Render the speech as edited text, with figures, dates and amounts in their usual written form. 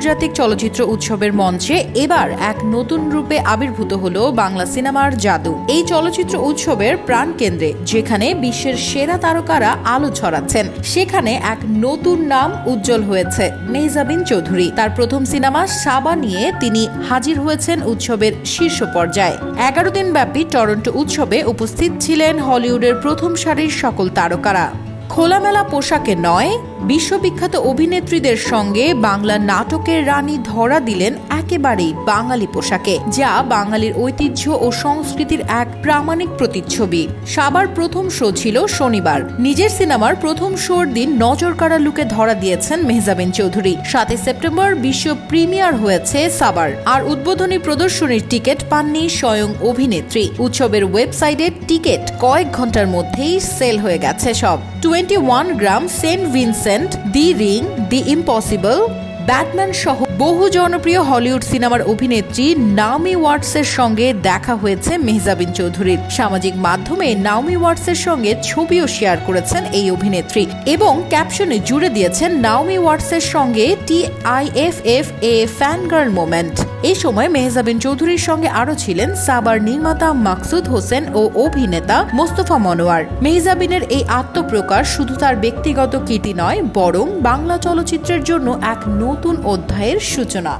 আন্তর্জাতিক চলচ্চিত্র উৎসবের মঞ্চে এবার এক নতুন রূপে আবির্ভূত হলো বাংলা সিনেমার জাদু। এই চলচ্চিত্র উৎসবের প্রাণকেন্দ্রে যেখানে বিশ্বের সেরা তারকারা আলো ছড়াচ্ছেন, সেখানে এক নতুন নাম উজ্জ্বল হয়েছে মেহজাবিন চৌধুরী। তার প্রথম সিনেমা সাবা নিয়ে তিনি হাজির হয়েছেন উৎসবের শীর্ষ পর্যায়ে। 11 দিন ব্যাপী টরন্টো উৎসবে উপস্থিত ছিলেন হলিউডের প্রথম সারির সকল তারকারা। খোলামেলা পোশাকে নয়, বিশ্ববিখ্যাত অভিনেত্রীদের সঙ্গে বাংলা নাটকের রানী ধরা দিলেন একেবারেই বাঙালি পোশাকে, যা বাঙালির ঐতিহ্য ও সংস্কৃতির এক প্রামাণিক প্রতিচ্ছবি। সাবার প্রথম শো ছিল শনিবার। নিজের সিনেমার প্রথম শোর দিন নজরকাড়া লুকে ধরা দিয়েছেন মেহজাবিন চৌধুরী। 7 সেপ্টেম্বর বিশ্ব প্রিমিয়ার হয়েছে সাবার, আর উদ্বোধনী প্রদর্শনীর টিকিট পাননি স্বয়ং অভিনেত্রী। উৎসবের ওয়েবসাইটে টিকিট কয়েক ঘন্টার মধ্যেই সেল হয়ে গেছে সব। 21 গ্রাম, সেন্ট ভিনসেন্ট, দি রিং, দি ইম্পসিবল, ব্যাটম্যান সহ বহু জনপ্রিয় হলিউড সিনেমার অভিনেত্রী নাওমি ওয়াটসের সঙ্গে দেখা হয়েছে মেহজাবিন চৌধুরীর। সামাজিক মাধ্যমে নাওমি ওয়াটসের সঙ্গে ছবিও শেয়ার করেছেন এই অভিনেত্রী এবং ক্যাপশনে জুড়ে দিয়েছেন নাওমি ওয়াটসের সঙ্গে TIFF এ ফ্যানগার্ল মোমেন্ট। এই সময় মেহজাবিন চৌধুরীর সঙ্গে আরও ছিলেন সাবার নির্মাতা মাকসুদ হোসেন ও অভিনেতা মোস্তফা মনোয়ার। মেহজাবিনের এই আত্মপ্রকাশ শুধু তার ব্যক্তিগত কীর্তি নয়, বরং বাংলা চলচ্চিত্রের জন্য এক নতুন অধ্যায়ের সূচনা।